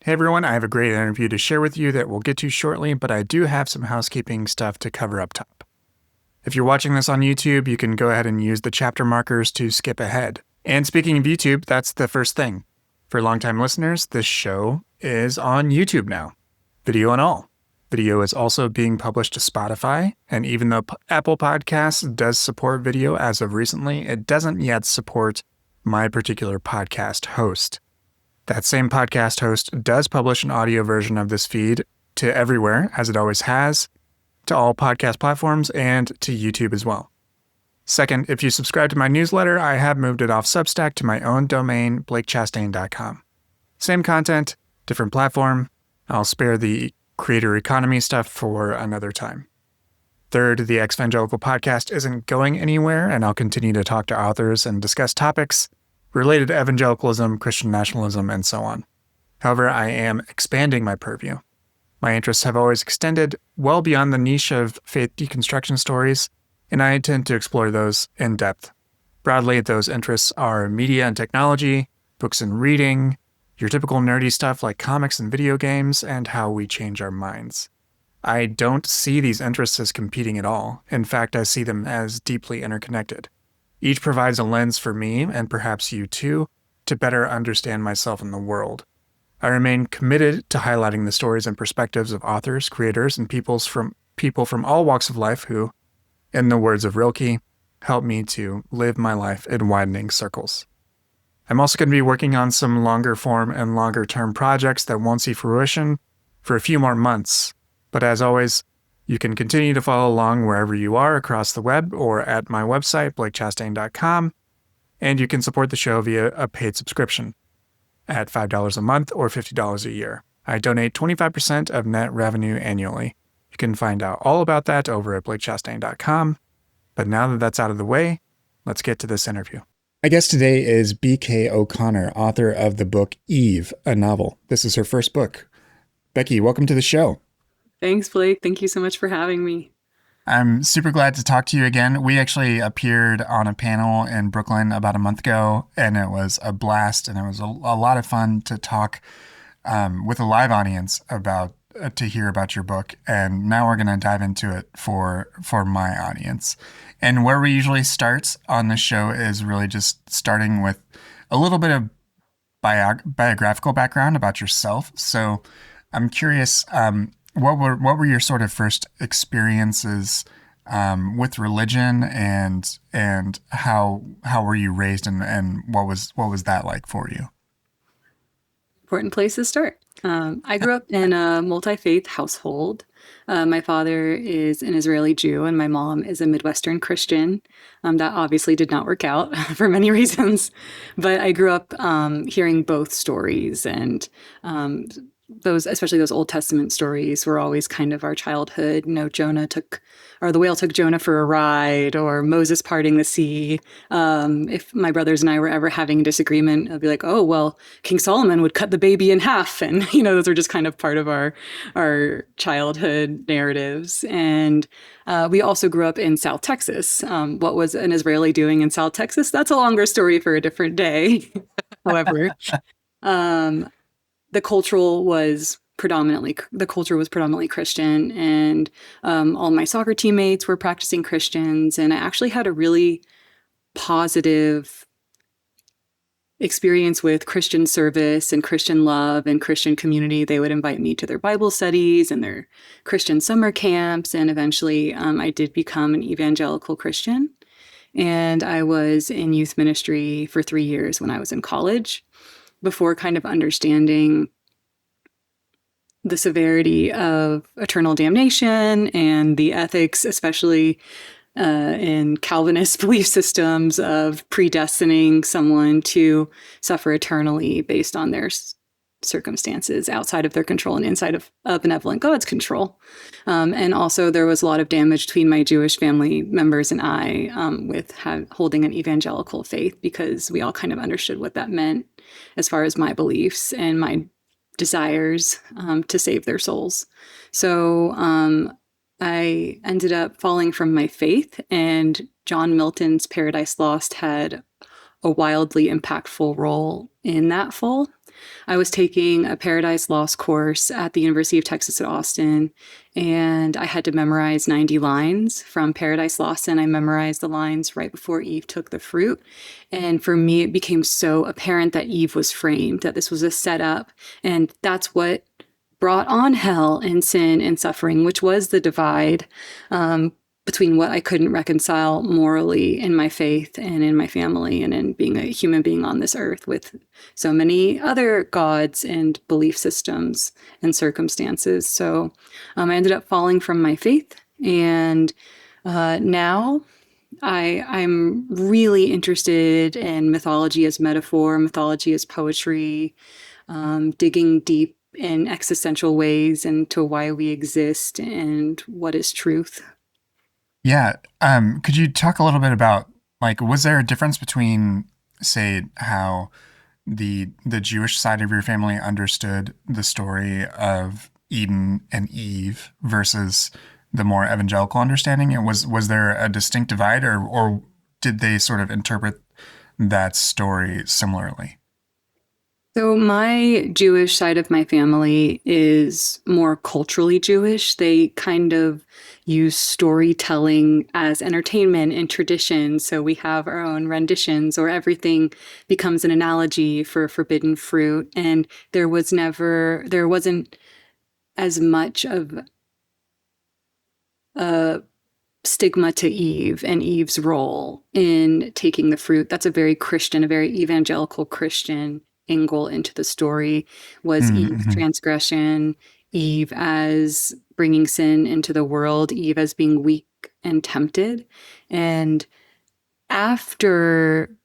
Hey everyone, I have a great interview to share with you that we'll get to shortly, but I do have some housekeeping stuff to cover up top. If you're watching this on YouTube, you can go ahead and use the chapter markers to skip ahead. And speaking of YouTube, that's the first thing. For longtime listeners, this show is on YouTube now, video and all. Video is also being published to Spotify, and even though Apple Podcasts does support video as of recently, it doesn't yet support my particular podcast host. That same podcast host does publish an audio version of this feed to everywhere, as it always has, to all podcast platforms, and to YouTube as well. Second, if you subscribe to my newsletter, I have moved it off Substack to my own domain, blakechastain.com. Same content, different platform. I'll spare the creator economy stuff for another time. Third, the Evangelical podcast isn't going anywhere, and I'll continue to talk to authors and discuss topics related to evangelicalism, Christian nationalism, and so on. However, I am expanding my purview. My interests have always extended well beyond the niche of faith deconstruction stories, and I intend to explore those in depth. Broadly, those interests are media and technology, books and reading, your typical nerdy stuff like comics and video games, and how we change our minds. I don't see these interests as competing at all. In fact, I see them as deeply interconnected. Each provides a lens for me, and perhaps you too, to better understand myself and the world. I remain committed to highlighting the stories and perspectives of authors, creators, and people from all walks of life who, in the words of Rilke, help me to live my life in widening circles. I'm also going to be working on some longer form and longer term projects that won't see fruition for a few more months. But as always, you can continue to follow along wherever you are across the web or at my website, blakechastain.com, and you can support the show via a paid subscription at $5 a month or $50 a year. I donate 25% of net revenue annually. You can find out all about that over at blakechastain.com. But now that that's out of the way, let's get to this interview. My guest today is B.K. O'Connor, author of the book Eve, a novel. This is her first book. Becky, welcome to the show. Thanks, Blake. Thank you so much for having me. I'm super glad to talk to you again. We actually appeared on a panel in Brooklyn about a month ago, and it was a blast, and it was a lot of fun to talk with a live audience about to hear about your book. And now we're going to dive into it for my audience. And where we usually start on the show is really just starting with a little bit of biographical background about yourself. So I'm curious, what were your sort of first experiences with religion, and how were you raised, and what was that like for you? Important place to start. I grew up in a multi-faith household. My father is an Israeli Jew, and my mom is a Midwestern Christian. That obviously did not work out for many reasons, but I grew up hearing both stories, and especially those Old Testament stories were always kind of our childhood. The whale took Jonah for a ride, or Moses parting the sea. If my brothers and I were ever having a disagreement, I'd be like, oh, well, King Solomon would cut the baby in half. And, those are just kind of part of our childhood narratives. And we also grew up in South Texas. What was an Israeli doing in South Texas? That's a longer story for a different day. However, the culture was predominantly Christian, and all my soccer teammates were practicing Christians. And I actually had a really positive experience with Christian service and Christian love and Christian community. They would invite me to their Bible studies and their Christian summer camps. And eventually I did become an evangelical Christian. And I was in youth ministry for 3 years when I was in college, before kind of understanding the severity of eternal damnation and the ethics, especially in Calvinist belief systems, of predestining someone to suffer eternally based on their circumstances outside of their control and inside of a benevolent God's control. And also there was a lot of damage between my Jewish family members and I with holding an evangelical faith, because we all kind of understood what that meant as far as my beliefs and my desires to save their souls. So I ended up falling from my faith, and John Milton's Paradise Lost had a wildly impactful role in that fall. I was taking a Paradise Lost course at the University of Texas at Austin, and I had to memorize 90 lines from Paradise Lost, and I memorized the lines right before Eve took the fruit. And for me, it became so apparent that Eve was framed, that this was a setup, and that's what brought on hell and sin and suffering, which was the divide between what I couldn't reconcile morally in my faith and in my family and in being a human being on this earth with so many other gods and belief systems and circumstances. So I ended up falling from my faith. And now I'm really interested in mythology as metaphor, mythology as poetry, digging deep in existential ways into why we exist and what is truth. Yeah. Could you talk a little bit about, like, was there a difference between, say, how the Jewish side of your family understood the story of Eden and Eve versus the more evangelical understanding? And was there a distinct divide, or did they sort of interpret that story similarly? So my Jewish side of my family is more culturally Jewish. They kind of use storytelling as entertainment and tradition. So we have our own renditions, or everything becomes an analogy for forbidden fruit. And there wasn't as much of a stigma to Eve and Eve's role in taking the fruit. That's a very Christian, a very evangelical Christian angle into the story, was Eve's Mm-hmm. transgression, Eve as bringing sin into the world, Eve as being weak and tempted. And after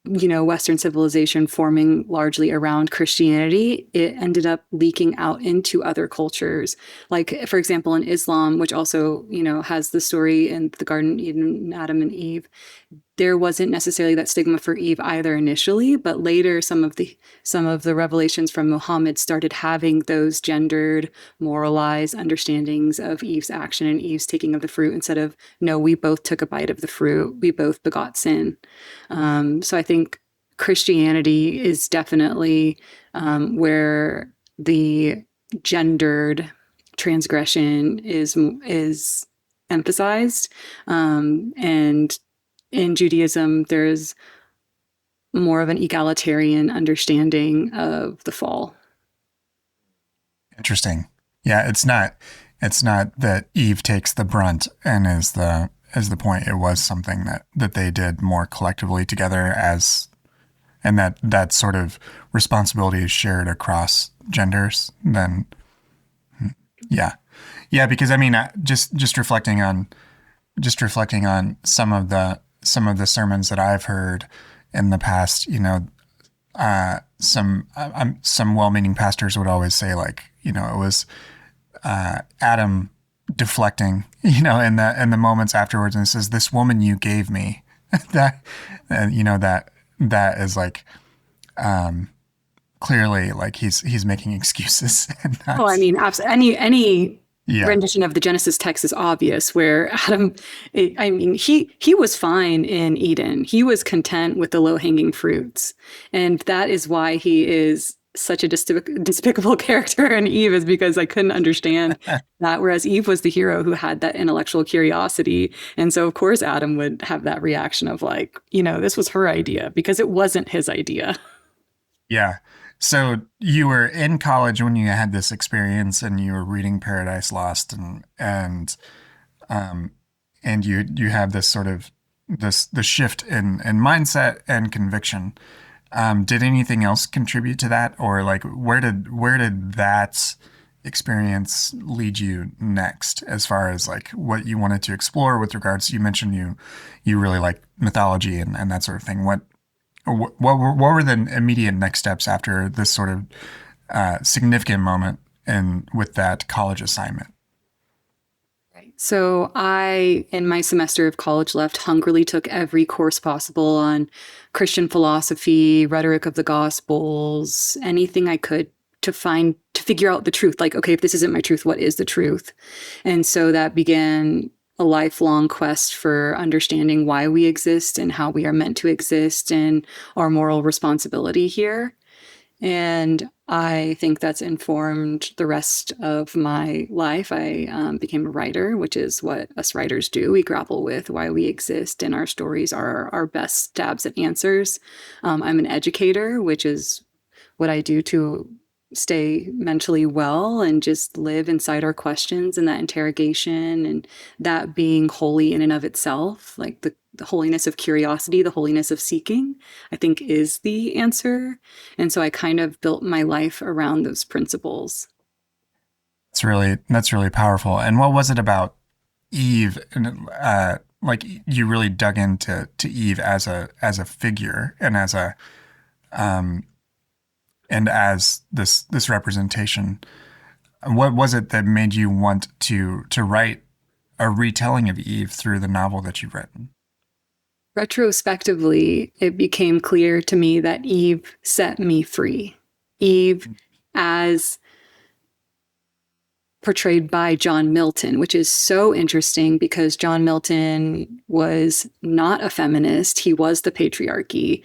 Western civilization forming largely around Christianity, it ended up leaking out into other cultures. Like, for example, in Islam, which also, has the story in the Garden of Eden, Adam and Eve, there wasn't necessarily that stigma for Eve either initially, but later some of the revelations from Muhammad started having those gendered, moralized understandings of Eve's action and Eve's taking of the fruit, instead of, no, we both took a bite of the fruit, we both begot sin. So I think Christianity is definitely where the gendered transgression is emphasized, and in Judaism, there's more of an egalitarian understanding of the fall. Interesting. Yeah, it's not that Eve takes the brunt and is the point. It was something that they did more collectively together, and that sort of responsibility is shared across genders. Then yeah. Yeah, because I mean, just reflecting on some of the sermons that I've heard in the past, some well-meaning pastors would always say, like, it was Adam deflecting, in the moments afterwards, and it says, "This woman you gave me," that, that is like, clearly, like, he's making excuses, and Oh, I that's mean, any yeah. rendition of the Genesis text is obvious. Where Adam, I mean, he was fine in Eden. He was content with the low hanging fruits, and that is why he is such a despicable character in Eve, is because I couldn't understand that. Whereas Eve was the hero who had that intellectual curiosity, and so of course Adam would have that reaction of, like, this was her idea because it wasn't his idea. Yeah. So you were in college when you had this experience, and you were reading Paradise Lost, um and you have this sort of the shift in mindset and conviction. Did anything else contribute to that, or, like, where did that experience lead you next, as far as, like, what you wanted to explore with regards? You mentioned you really like mythology and that sort of thing. What were the immediate next steps after this sort of significant moment and with that college assignment? Right. So I, in my semester of college left, hungrily took every course possible on Christian philosophy, rhetoric of the Gospels, anything I could to figure out the truth. Like, okay, if this isn't my truth, what is the truth? And so that began a lifelong quest for understanding why we exist and how we are meant to exist and our moral responsibility here. And I think that's informed the rest of my life. I became a writer, which is what us writers do. We grapple with why we exist, and our stories are our best stabs at answers. I'm an educator, which is what I do to stay mentally well and just live inside our questions and that interrogation, and that being holy in and of itself, like the holiness of curiosity, the holiness of seeking, I think is the answer. And so I kind of built my life around those principles. That's really powerful. And what was it about Eve, and like you really dug into Eve as a figure and as a and as this representation? What was it that made you want to write a retelling of Eve through the novel that you've written? Retrospectively, it became clear to me that Eve set me free. Eve, as portrayed by John Milton, which is so interesting because John Milton was not a feminist. He was the patriarchy.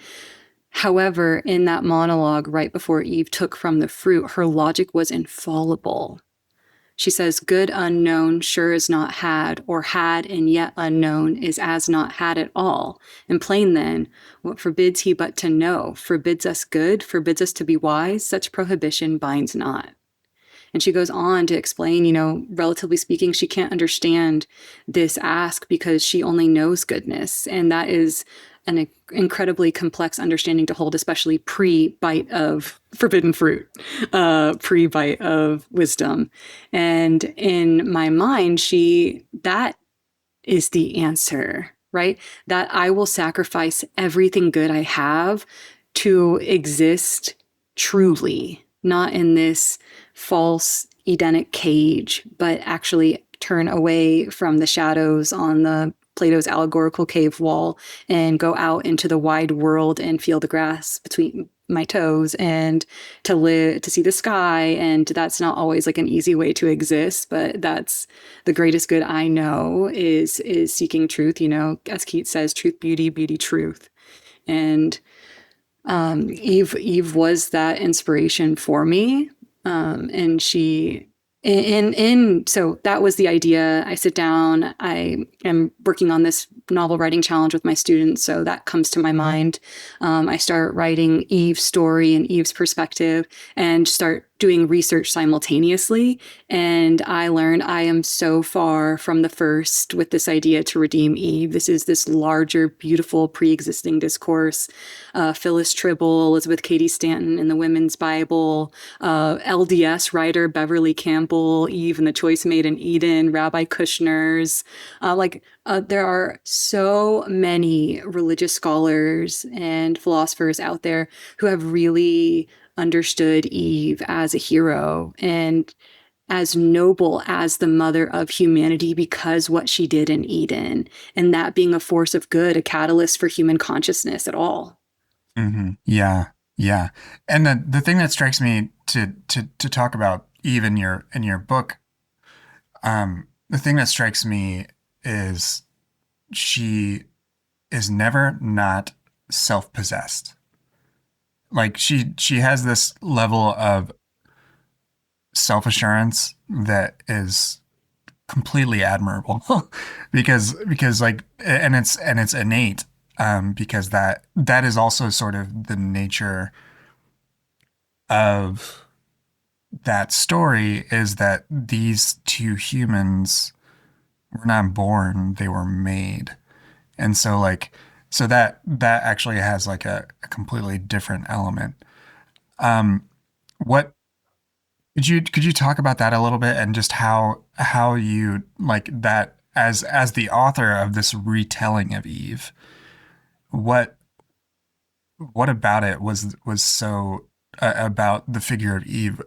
However, in that monologue right before Eve took from the fruit, her logic was infallible. She says, good unknown sure is not had, or had and yet unknown is as not had at all. And plain then, what forbids he but to know? Forbids us good, forbids us to be wise, such prohibition binds not. And she goes on to explain, relatively speaking, she can't understand this ask because she only knows goodness. And that is an incredibly complex understanding to hold, especially pre-bite of forbidden fruit, pre-bite of wisdom. And in my mind, that is the answer, right? That I will sacrifice everything good I have to exist truly, not in this false Edenic cage, but actually turn away from the shadows on the Plato's allegorical cave wall and go out into the wide world and feel the grass between my toes and to see the sky. And that's not always like an easy way to exist, but that's the greatest good I know is seeking truth, as Keats says, truth, beauty, beauty, truth. And Eve was that inspiration for me. And she, so that was the idea. I sit down, I am working on this novel writing challenge with my students. So that comes to my mind. I start writing Eve's story and Eve's perspective and start doing research simultaneously. And I learned I am so far from the first with this idea to redeem Eve. This is this larger, beautiful, pre-existing discourse. Phyllis Tribble, Elizabeth Cady Stanton in the Women's Bible, LDS writer Beverly Campbell, Eve and the Choice Made in Eden, Rabbi Kushner's. There are so many religious scholars and philosophers out there who have really understood Eve as a hero and as noble as the mother of humanity because what she did in Eden, and that being a force of good, a catalyst for human consciousness at all. Mm-hmm. Yeah, yeah. And the thing that strikes me to talk about Eve in your book, the thing that strikes me is she is never not self-possessed. Like she has this level of self-assurance that is completely admirable because like and it's innate, because that is also sort of the nature of that story, is that these two humans were not born, they were made. And so like that actually has like a completely different element. What could you talk about that a little bit, and just how you like that as the author of this retelling of Eve, what what about it was so about the figure of Eve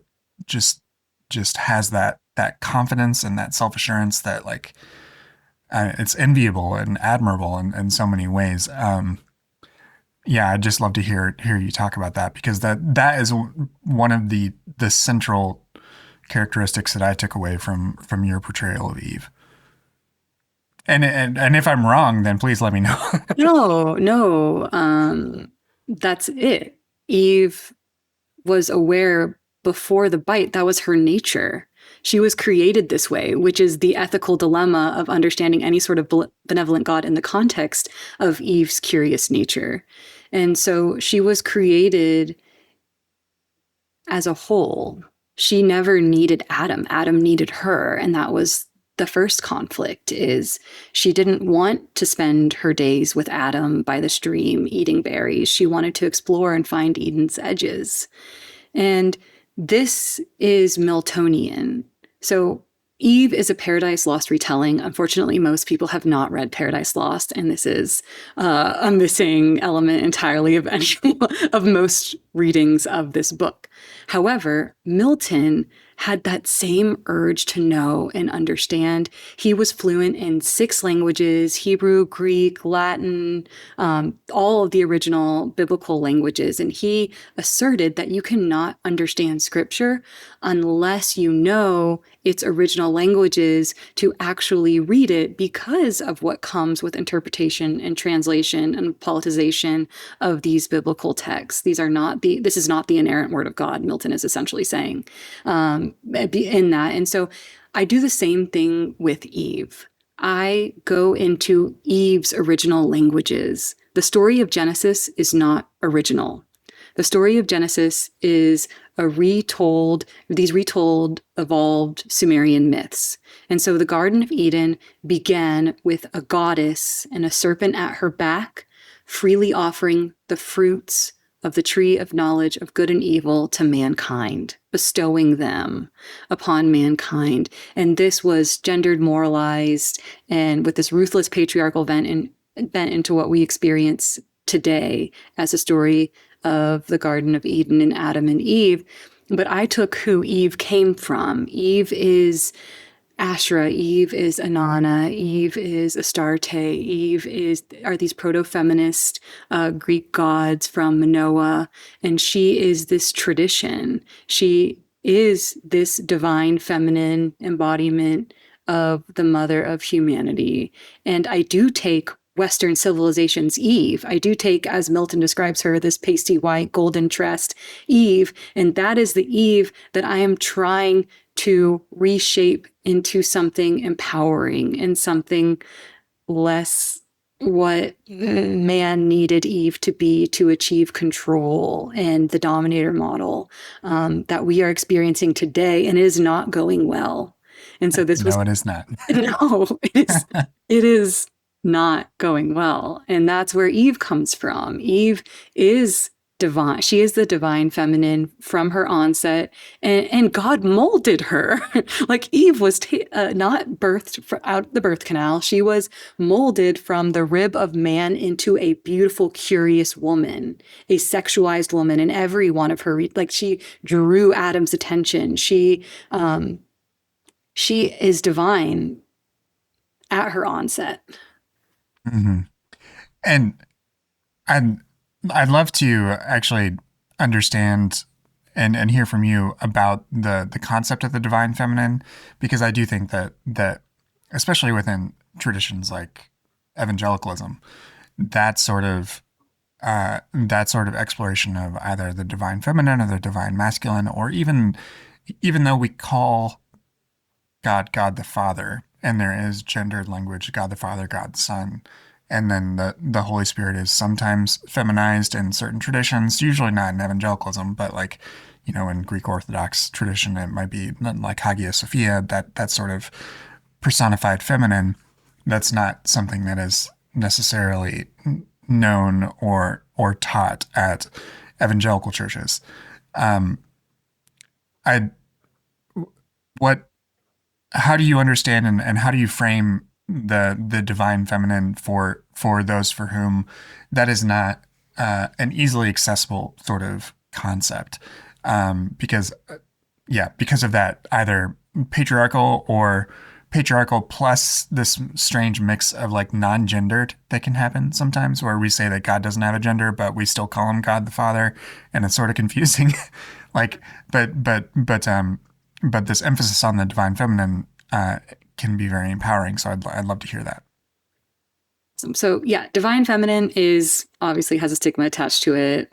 just just has that confidence and that self-assurance that like it's enviable and admirable in so many ways. Yeah, I'd just love to hear you talk about that, because that is one of the central characteristics that I took away from your portrayal of Eve. And if I'm wrong, then please let me know. No, no, that's it. Eve was aware before the bite. That was her nature. She was created this way, which is the ethical dilemma of understanding any sort of benevolent God in the context of Eve's curious nature. And so she was created as a whole. She never needed Adam. Adam needed her. And that was the first conflict, is she didn't want to spend her days with Adam by the stream eating berries. She wanted to explore and find Eden's edges. And this is Miltonian. So Eve is a Paradise Lost retelling. Unfortunately, most people have not read Paradise Lost, and this is a missing element entirely of any of most readings of this book. However, Milton had that same urge to know and understand. He was fluent in 6 languages: Hebrew, Greek, Latin, all of the original biblical languages. And he asserted that you cannot understand scripture unless you know its original languages to actually read it, because of what comes with interpretation and translation and politicization of these biblical texts. This is not the inerrant word of God, Milton is essentially saying in that. And so I do the same thing with Eve. I go into Eve's original languages. The story of Genesis is not original. The story of Genesis is these retold evolved Sumerian myths. And so the Garden of Eden began with a goddess and a serpent at her back, freely offering the fruits of the tree of knowledge of good and evil to mankind, bestowing them upon mankind. And this was gendered, moralized, and with this ruthless patriarchal bent into what we experience today as a story of the Garden of Eden and Adam and Eve. But I took who Eve came from. Eve is Asherah, Eve is Inanna, Eve is Astarte, are these proto-feminist Greek gods from Manoah, and she is this tradition. She is this divine feminine embodiment of the mother of humanity. And I do take Western civilization's Eve. I do take, as Milton describes her, this pasty white, golden tressed Eve, and that is the Eve that I am trying to reshape into something empowering and something less what man needed Eve to be to achieve control and the dominator model that we are experiencing today, and it is not going well. And so this No, it is not. No, it is not going well. And that's where Eve comes from. Eve is divine. She is the divine feminine from her onset, and God molded her. Like Eve was not birthed out the birth canal. She was molded from the rib of man into a beautiful, curious woman, a sexualized woman. In every one of her, like she drew Adam's attention. She is divine at her onset. Mm-hmm. And I'd love to actually understand and hear from you about the concept of the divine feminine, because I do think that especially within traditions like evangelicalism, that sort of exploration of either the divine feminine or the divine masculine, or even though we call God the Father, and there is gendered language, God the Father, God the Son, and then the Holy Spirit is sometimes feminized in certain traditions, usually not in evangelicalism, but like, in Greek Orthodox tradition, it might be like Hagia Sophia, that sort of personified feminine. That's not something that is necessarily known or taught at evangelical churches. How do you understand and how do you frame the divine feminine for those for whom that is not an easily accessible sort of concept? Because of that, either patriarchal plus this strange mix of like non-gendered that can happen sometimes, where we say that God doesn't have a gender, but we still call him God the Father, and it's sort of confusing. Like, but this emphasis on the divine feminine can be very empowering. So I'd love to hear that. So yeah, divine feminine is obviously has a stigma attached to it,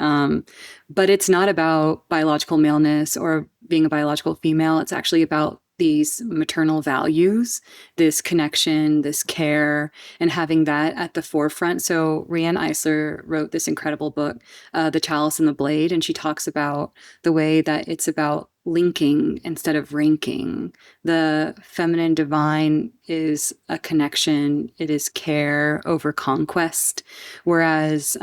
but it's not about biological maleness or being a biological female. It's actually about these maternal values, this connection, this care, and having that at the forefront. So Rianne Eisler wrote this incredible book, The Chalice and the Blade, and she talks about the way that it's about linking instead of ranking. The feminine divine is a connection, it is care over conquest, whereas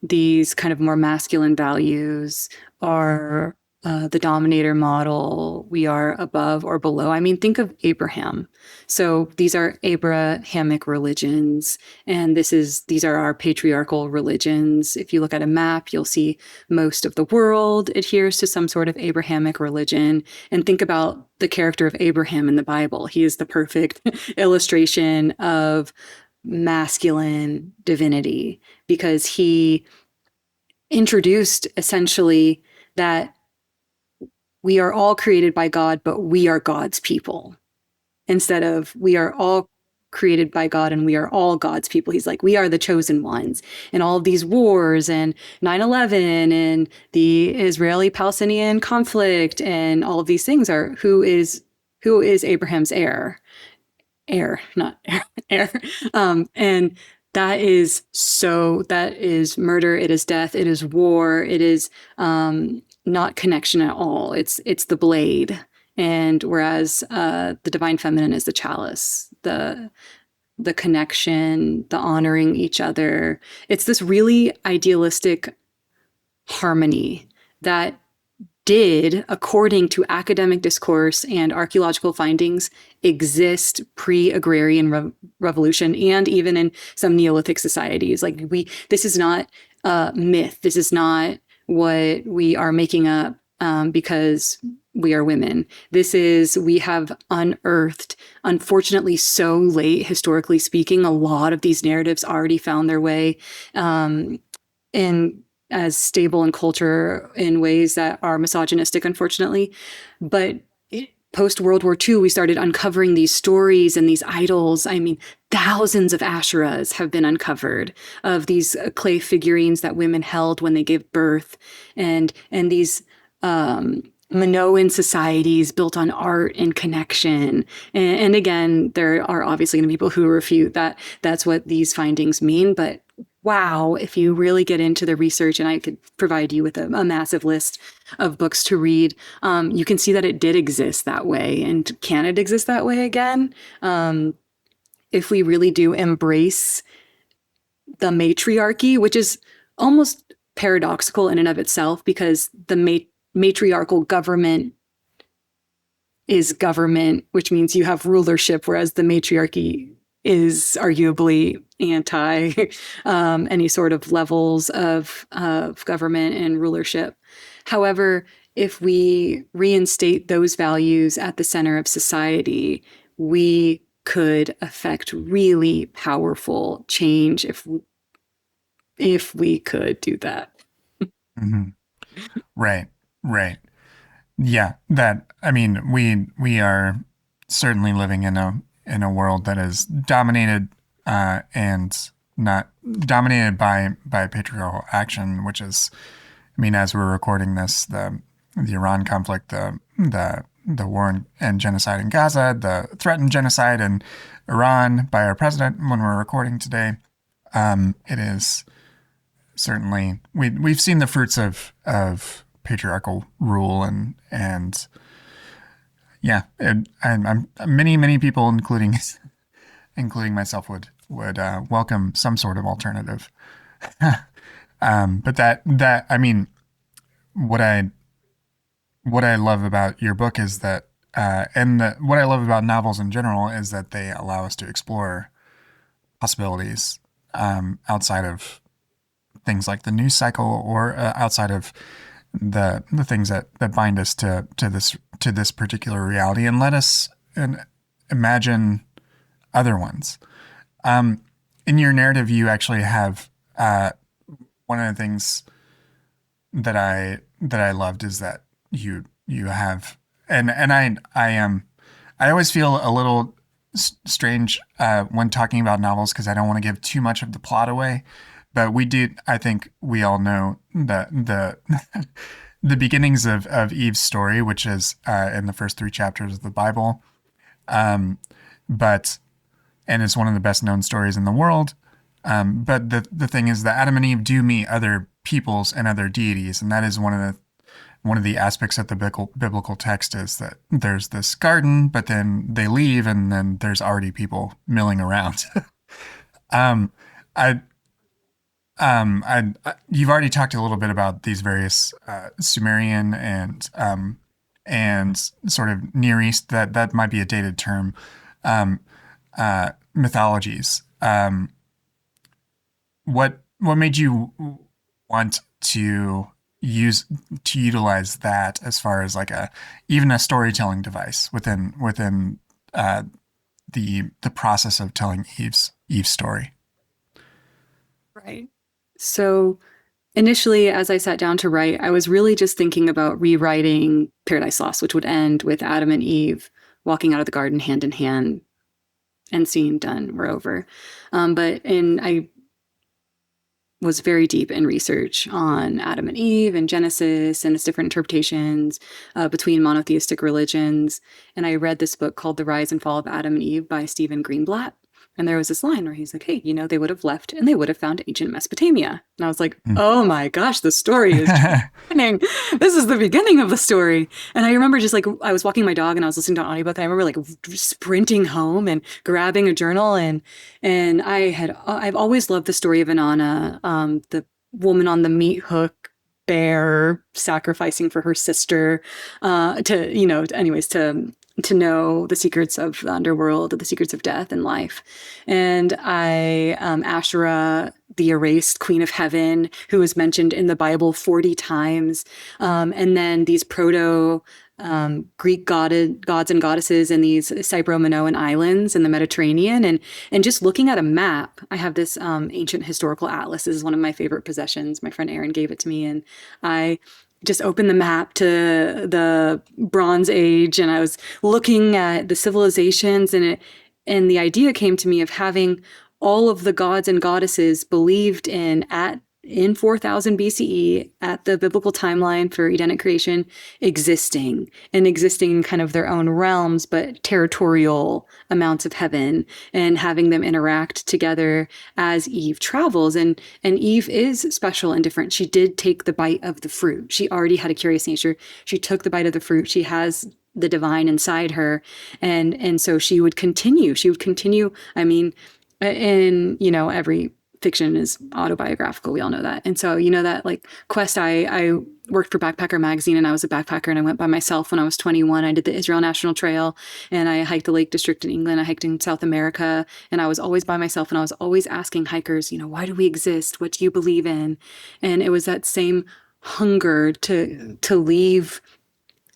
these kind of more masculine values are the dominator model. We are above or below. I mean, think of Abraham. So these are Abrahamic religions, and these are our patriarchal religions. If you look at a map, you'll see most of the world adheres to some sort of Abrahamic religion. And think about the character of Abraham in the Bible. He is the perfect illustration of masculine divinity because he introduced essentially that we are all created by God, but we are God's people instead of we are all created by God and we are all God's people. He's like, we are the chosen ones. And all of these wars and 9/11 and the Israeli-Palestinian conflict and all of these things are who is Abraham's not heir. And that is murder, it is death, it is war, it is not connection at all. It's the blade. And whereas the divine feminine is the chalice, the connection, the honoring each other. It's this really idealistic harmony that did, according to academic discourse and archaeological findings, exist pre-agrarian revolution and even in some Neolithic societies. Like this is not a myth. This is not what we are making up because we are women. We have unearthed, unfortunately, so late, historically speaking, a lot of these narratives already found their way in as stable in culture in ways that are misogynistic, unfortunately. But post World War II, we started uncovering these stories and these idols. I mean, thousands of Asherahs have been uncovered of these clay figurines that women held when they gave birth, and these Minoan societies built on art and connection. And again, there are obviously going to be people who refute that that's what these findings mean, but wow, if you really get into the research, and I could provide you with a massive list of books to read, you can see that it did exist that way. And can it exist that way again? If we really do embrace the matriarchy, which is almost paradoxical in and of itself, because the matriarchal government is government, which means you have rulership, whereas the matriarchy is arguably anti any sort of levels of government and rulership. However, if we reinstate those values at the center of society, we could affect really powerful change if we could do that. Mm-hmm. Right. Yeah, I mean, we are certainly living in a world that is dominated and not dominated by patriarchal action, which is, I mean, as we're recording this, the Iran conflict, the war and genocide in Gaza, the threatened genocide in Iran by our president when we're recording today, it is certainly we've seen the fruits of patriarchal rule and yeah, and many people, including myself, would welcome some sort of alternative. But that I mean, what I love about your book is that, and what I love about novels in general is that they allow us to explore possibilities outside of things like the news cycle or outside of the things that bind us to this particular reality and let us imagine other ones. In your narrative, you actually have one of the things that I loved is that you have, and I always feel a little strange when talking about novels because I don't want to give too much of the plot away. But we did, I think we all know the the beginnings of Eve's story, which is in the first three chapters of the Bible. Um, but and it's one of the best known stories in the world. But the thing is that Adam and Eve do meet other peoples and other deities, and that is one of the aspects of the biblical text is that there's this garden, but then they leave, and then there's already people milling around. um, I, you've already talked a little bit about these various Sumerian and sort of Near East, that might be a dated term, um, mythologies. What made you want to utilize that as far as like a even a storytelling device within uh, the process of telling Eve's story? Right. So initially, as I sat down to write, I was really just thinking about rewriting Paradise Lost, which would end with Adam and Eve walking out of the garden hand in hand, and scene done, we're over. I was very deep in research on Adam and Eve and Genesis and its different interpretations between monotheistic religions. And I read this book called The Rise and Fall of Adam and Eve by Stephen Greenblatt. And there was this line where he's like, hey, they would have left and they would have found ancient Mesopotamia. And I was like, oh my gosh, the story is beginning. This is the beginning of the story. And I remember just like, I was walking my dog and I was listening to an audiobook. And I remember like sprinting home and grabbing a journal. And I've always loved the story of Inanna, the woman on the meat hook bear sacrificing for her sister, to know the secrets of the underworld, the secrets of death and life. And Asherah, the erased queen of heaven, who is mentioned in the Bible 40 times. And then these proto Greek gods and goddesses in these Cypro-Minoan islands in the Mediterranean. And just looking at a map, I have this ancient historical atlas. This is one of my favorite possessions. My friend Erin gave it to me, and I just opened the map to the Bronze Age, and I was looking at the civilizations, and the idea came to me of having all of the gods and goddesses believed in 4000 BCE at the biblical timeline for Edenic creation existing in kind of their own realms, but territorial amounts of heaven, and having them interact together as Eve travels. And Eve is special and different. She did take the bite of the fruit. She already had a curious nature. She took the bite of the fruit. She has the divine inside her. And so she would continue. I mean, every fiction is autobiographical. We all know that. And so, that like quest, I worked for Backpacker Magazine, and I was a backpacker, and I went by myself when I was 21. I did the Israel National Trail, and I hiked the Lake District in England. I hiked in South America, and I was always by myself, and I was always asking hikers, why do we exist? What do you believe in? And it was that same hunger to leave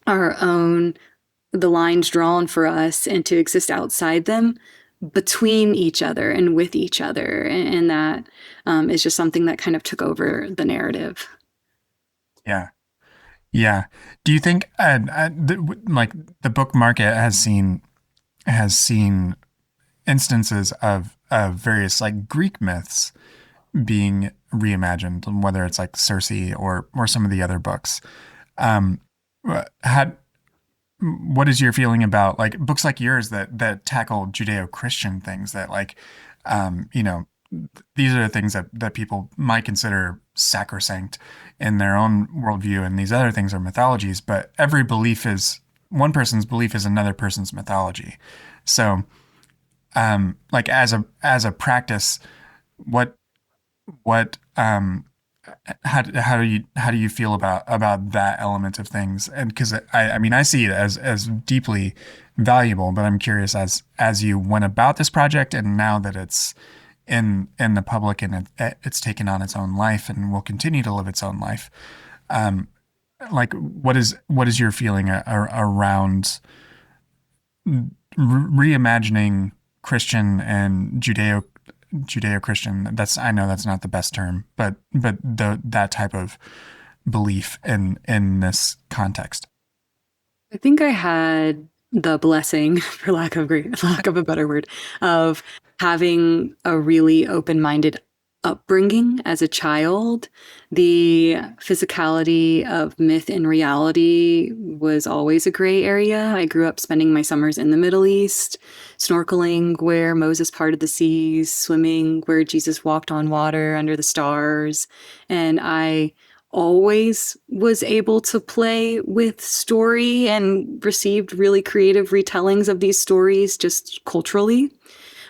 the lines drawn for us and to exist outside them, between each other and with each other. And that is just something that kind of took over the narrative. Yeah. Yeah. Do you think the book market has seen instances of various like Greek myths being reimagined, whether it's like Circe or some of the other books? What is your feeling about like books like yours that tackle Judeo-Christian things that like, these are the things that people might consider sacrosanct in their own worldview, and these other things are mythologies, but every belief is one person's belief is another person's mythology. So, like as a practice, what how do you feel about that element of things? And because I mean I see it as deeply valuable, but I'm curious as you went about this project and now that it's in the public and it's taken on its own life and will continue to live its own life. Like what is your feeling around reimagining Christian and Judeo-Christian? I know that's not the best term, but that type of belief in this context. I think I had the blessing, for lack of a better word, of having a really open-minded upbringing as a child. The physicality of myth and reality was always a gray area. I grew up spending my summers in the Middle East, snorkeling where Moses parted the seas, swimming where Jesus walked on water under the stars. And I always was able to play with story and received really creative retellings of these stories just culturally.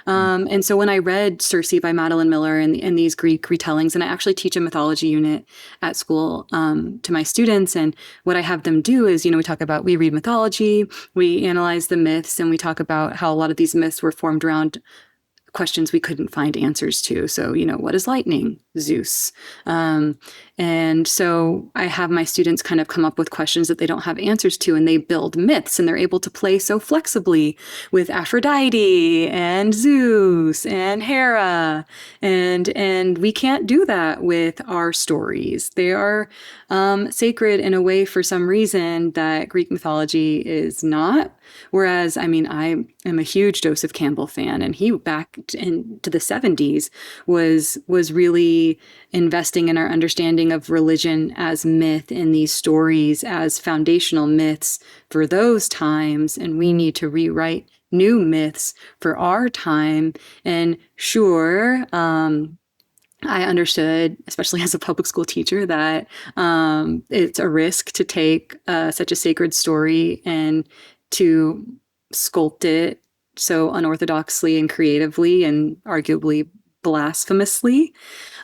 And so when I read Circe by Madeline Miller and these Greek retellings, and I actually teach a mythology unit at school to my students, and what I have them do is, we read mythology, we analyze the myths, and we talk about how a lot of these myths were formed around questions we couldn't find answers to. So, what is lightning? Zeus. And so I have my students kind of come up with questions that they don't have answers to, and they build myths, and they're able to play so flexibly with Aphrodite and Zeus and Hera. And we can't do that with our stories. They are sacred in a way for some reason that Greek mythology is not. Whereas, I am a huge Joseph Campbell fan, and he back into the 70s was really investing in our understanding of religion as myth and these stories as foundational myths for those times. And we need to rewrite new myths for our time. And sure, I understood, especially as a public school teacher, that it's a risk to take such a sacred story and to sculpt it so unorthodoxly and creatively and arguably blasphemously.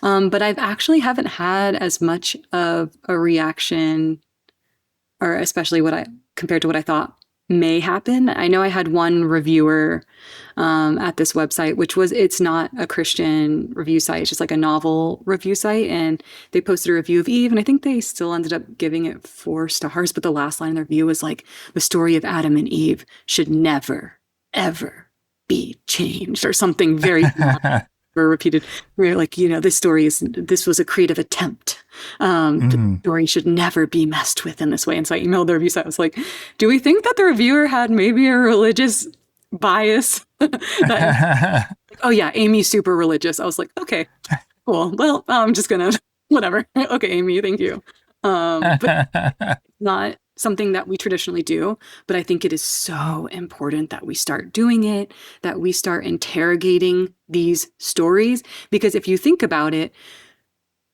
But I've actually haven't had as much of a reaction, or especially compared to what I thought may happen. I know I had one reviewer at this website, it's not a Christian review site, it's just like a novel review site. And they posted a review of Eve, and I think they still ended up giving it 4 stars. But the last line in their review was like, the story of Adam and Eve should never, ever be changed, or something very repeated. We're like, this was a creative attempt. The story should never be messed with in this way. And so I emailed the review site. I was like, do we think that the reviewer had maybe a religious bias? Oh yeah, Amy's super religious. I was like, okay, cool. Well, I'm just gonna, whatever. Okay, Amy, thank you. But not something that we traditionally do, but I think it is so important that we start doing it, that we start interrogating these stories, because if you think about it,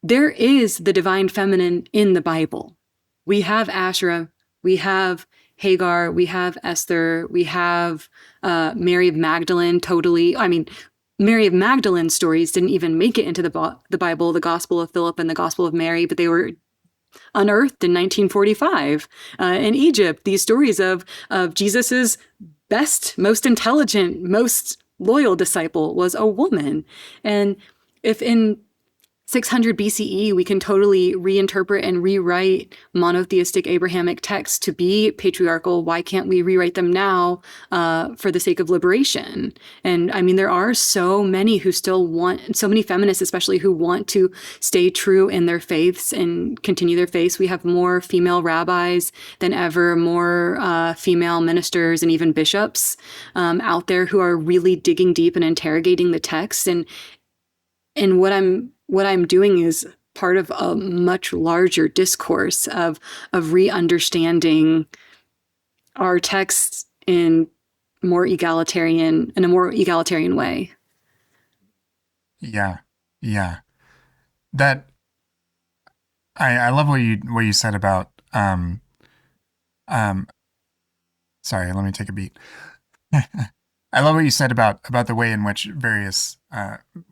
there is the divine feminine in the Bible. We have Asherah, we have Hagar, we have Esther, we have Mary of Magdalene, totally. Mary of Magdalene's stories didn't even make it into the Bible, the Gospel of Philip and the Gospel of Mary, but they were unearthed in 1945 in Egypt. These stories of Jesus's best, most intelligent, most loyal disciple was a woman. And if in 600 BCE, we can totally reinterpret and rewrite monotheistic Abrahamic texts to be patriarchal. Why can't we rewrite them now for the sake of liberation? And there are so many so many feminists especially, who want to stay true in their faiths and continue their faiths. We have more female rabbis than ever, more female ministers and even bishops out there who are really digging deep and interrogating the text. And what I'm doing is part of a much larger discourse of re-understanding our texts in a more egalitarian way. Yeah. That I love what you said about sorry, let me take a beat. I love what you said about the way in which various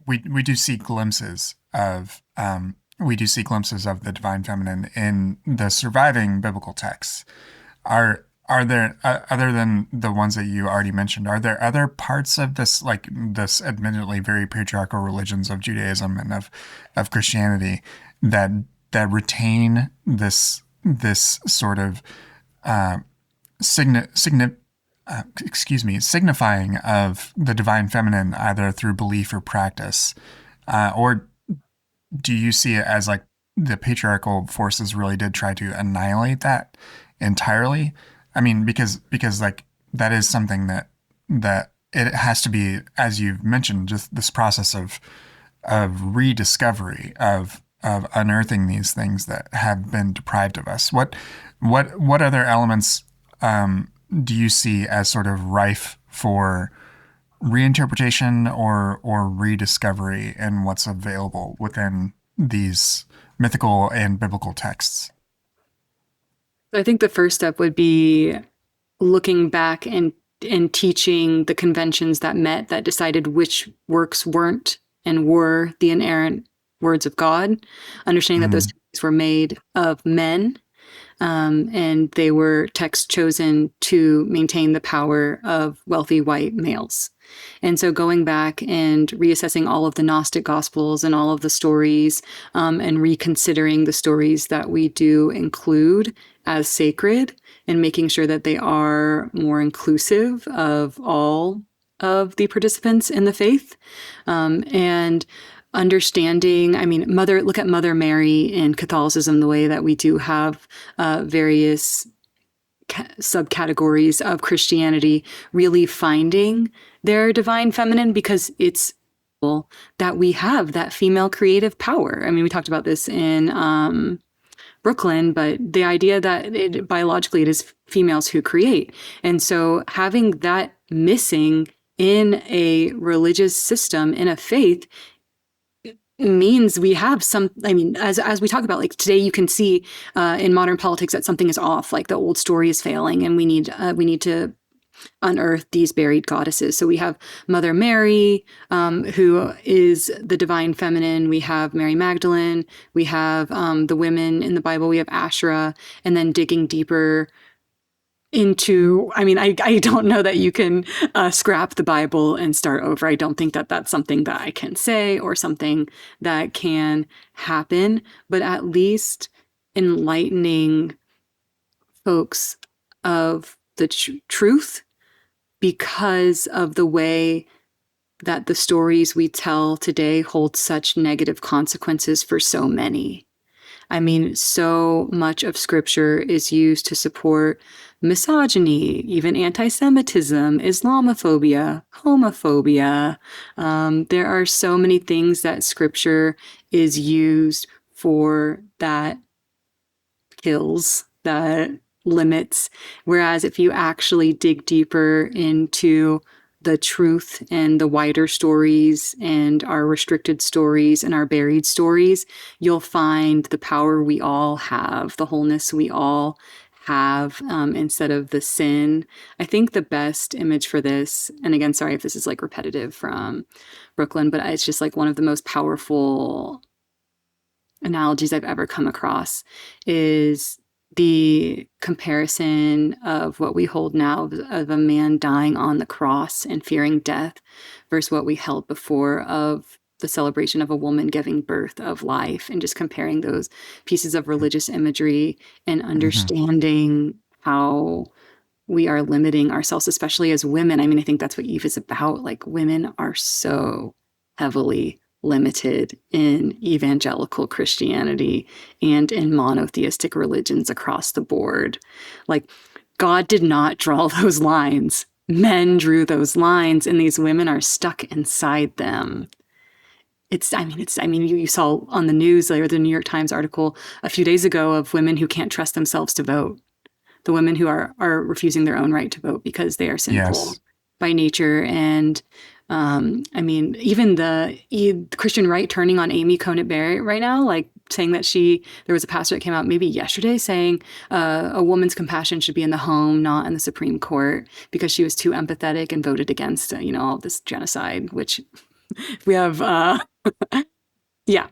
we do see glimpses of the divine feminine in the surviving biblical texts. Are there, other than the ones that you already mentioned, are there other parts of this, like this admittedly very patriarchal religions of Judaism and of Christianity, that retain this sort of signifying of the divine feminine, either through belief or practice, or do you see it as like the patriarchal forces really did try to annihilate that entirely? Because like that is something that it has to be, as you've mentioned, just this process of rediscovery of unearthing these things that have been deprived of us. What other elements do you see as sort of rife for reinterpretation or rediscovery in what's available within these mythical and biblical texts? I think the first step would be looking back and teaching the conventions that decided which works weren't and were the inerrant words of God, understanding that those texts were made of men, and they were texts chosen to maintain the power of wealthy white males. And so going back and reassessing all of the Gnostic Gospels and all of the stories, and reconsidering the stories that we do include as sacred, and making sure that they are more inclusive of all of the participants in the faith. And understanding, I mean, look at Mother Mary in Catholicism, the way that we do have various subcategories of Christianity really finding their divine feminine, because it's that we have that female creative power. I mean, we talked about this in Brooklyn, but the idea that biologically it is females who create. And so having that missing in a religious system, in a faith, means we have some, I mean, as we talk about, like today you can see in modern politics that something is off, like the old story is failing, and we need to unearth these buried goddesses. So we have Mother Mary, who is the divine feminine. We have Mary Magdalene. We have the women in the Bible. We have Asherah, and then digging deeper into, I mean, I don't know that you can scrap the Bible and start over. I don't think that that's something that I can say or something that can happen, but at least enlightening folks of the truth, because of the way that the stories we tell today hold such negative consequences for so many. I mean, so much of scripture is used to support misogyny, even anti-Semitism, Islamophobia, homophobia. There are so many things that scripture is used for that kills, that limits. Whereas if you actually dig deeper into the truth and the wider stories and our restricted stories and our buried stories, you'll find the power we all have, the wholeness we all have, instead of the sin. I think the best image for this, and again, sorry if this is like repetitive from Brooklyn, but it's just like one of the most powerful analogies I've ever come across, is the comparison of what we hold now of a man dying on the cross and fearing death versus what we held before of the celebration of a woman giving birth of life, and just comparing those pieces of religious imagery and understanding how we are limiting ourselves, especially as women. I mean, I think that's what Eve is about. Like, women are so heavily limited in evangelical Christianity and in monotheistic religions across the board. Like, God did not draw those lines. Men drew those lines, and these women are stuck inside them. You saw on the news, like the New York Times article a few days ago of women who can't trust themselves to vote. The women who are refusing their own right to vote because they are sinful by nature. And even the Christian right turning on Amy Conant Barrett right now, like saying that there was a pastor that came out maybe yesterday saying a woman's compassion should be in the home, not in the Supreme Court, because she was too empathetic and voted against, all this genocide, which we have, yeah.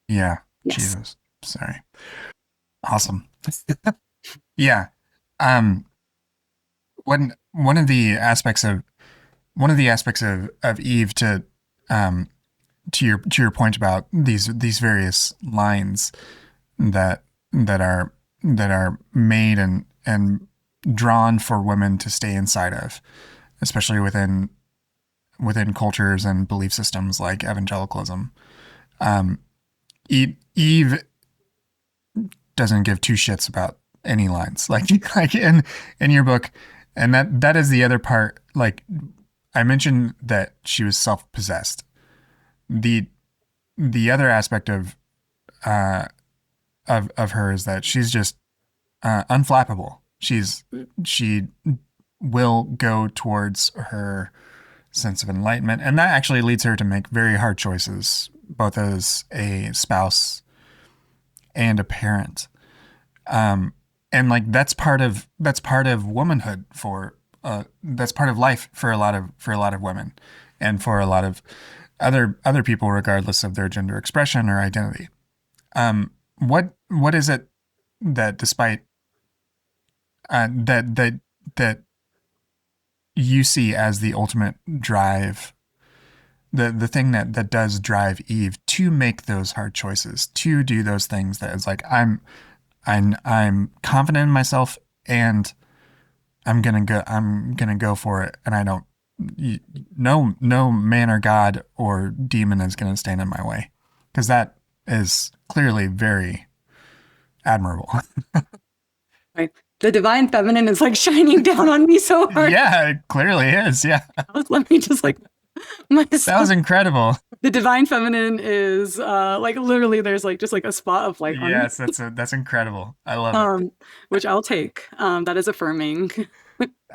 Yeah. Yes. Jesus. Sorry. Awesome. Yeah. One of the aspects of Eve, to your point about these various lines that are made and drawn for women to stay inside of, especially within cultures and belief systems like evangelicalism. Eve doesn't give two shits about any lines. Like in your book, And that is the other part. Like I mentioned that she was self-possessed. The the other aspect uh of her is that she's just unflappable. She will go towards her sense of enlightenment, and that actually leads her to make very hard choices, both as a spouse and a parent. And like that's part of womanhood for that's part of life for a lot of women, and for a lot of other people, regardless of their gender expression or identity. What is it that despite that you see as the ultimate drive, the thing that does drive Eve to make those hard choices, to do those things that is like I'm confident in myself, and I'm gonna go for it, and I don't no man or god or demon is gonna stand in my way, because that is clearly very admirable. Right. The divine feminine is like shining down on me so hard. Yeah, it clearly is. Yeah, Let me just like myself. that was incredible. The divine feminine is like literally there's like just like a spot of light on me. Yes, that's incredible. I love it. Which I'll take. That is affirming.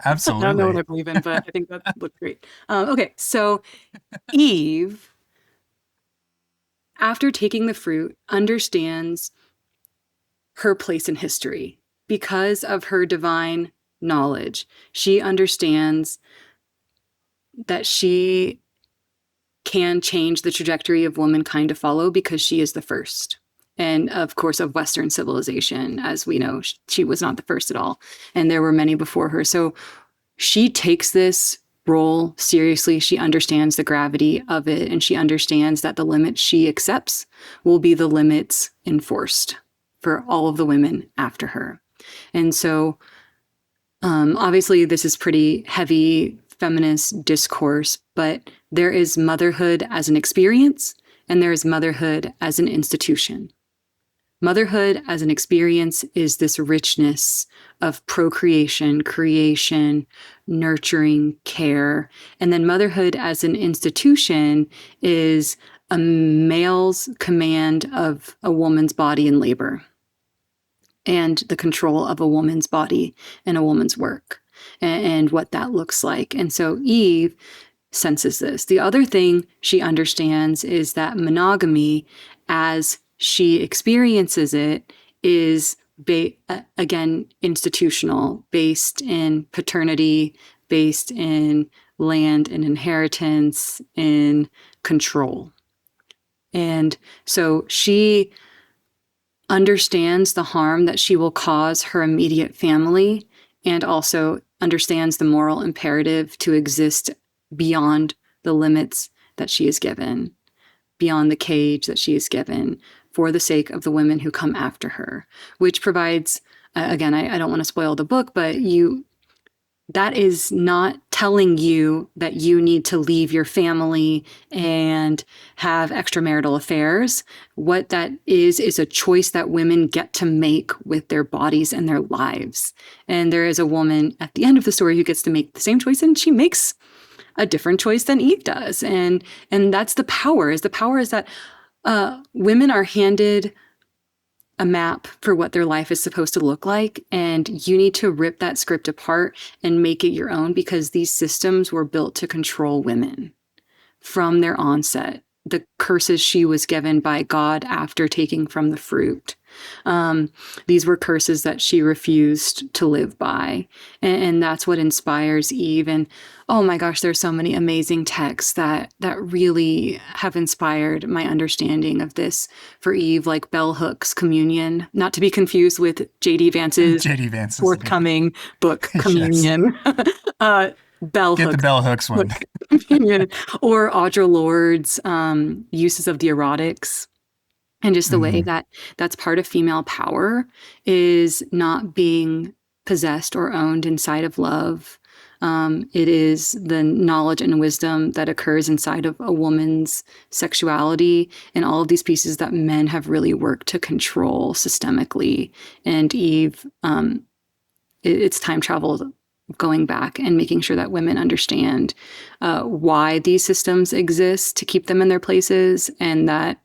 Absolutely. I don't know what I believe in, but I think that looked great. Okay, so Eve, after taking the fruit, understands her place in history because of her divine knowledge. She understands that she can change the trajectory of womankind to follow because she is the first. And of course, of Western civilization, as we know, she was not the first at all. And there were many before her. So she takes this role seriously. She understands the gravity of it, and she understands that the limits she accepts will be the limits enforced for all of the women after her. And so obviously this is pretty heavy feminist discourse, but there is motherhood as an experience, and there is motherhood as an institution. Motherhood as an experience is this richness of procreation, creation, nurturing, care. And then motherhood as an institution is a male's command of a woman's body in labor, and the control of a woman's body and a woman's work, and what that looks like. And so Eve senses this. The other thing she understands is that monogamy, as she experiences it, is again institutional, based in paternity, based in land and inheritance, in control. And so she understands the harm that she will cause her immediate family, and also understands the moral imperative to exist beyond the limits that she is given, beyond the cage that she is given, for the sake of the women who come after her, which provides, again, I don't want to spoil the book, but that is not telling you that you need to leave your family and have extramarital affairs. What that is a choice that women get to make with their bodies and their lives. And there is a woman at the end of the story who gets to make the same choice, and she makes a different choice than Eve does. And that's the power is that women are handed a map for what their life is supposed to look like, and you need to rip that script apart and make it your own, because these systems were built to control women from their onset. The curses she was given by God after taking from the fruit. These were curses that she refused to live by. And that's what inspires Eve. And oh my gosh, there's so many amazing texts that really have inspired my understanding of this for Eve, like Bell Hook's Communion, not to be confused with J.D. Vance's forthcoming book, Communion. Bell Get Hook. the Bell Hooks one. Or Audre Lorde's uses of the erotics. And just the way that that's part of female power is not being possessed or owned inside of love. It is the knowledge and wisdom that occurs inside of a woman's sexuality, and all of these pieces that men have really worked to control systemically. And Eve, it's time travel going back and making sure that women understand why these systems exist to keep them in their places, and that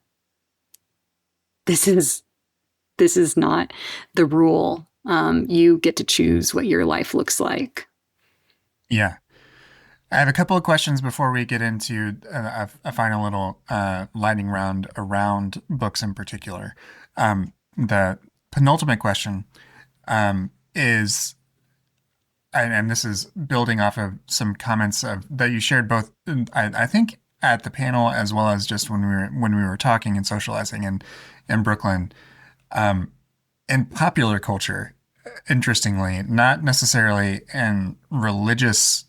this is not the rule. You get to choose what your life looks like. Yeah. I have a couple of questions before we get into a final little lightning round around books in particular. The penultimate question is, and this is building off of some comments that you shared both, I think, at the panel as well as just when we were talking and socializing in Brooklyn. In popular culture, interestingly, not necessarily in religious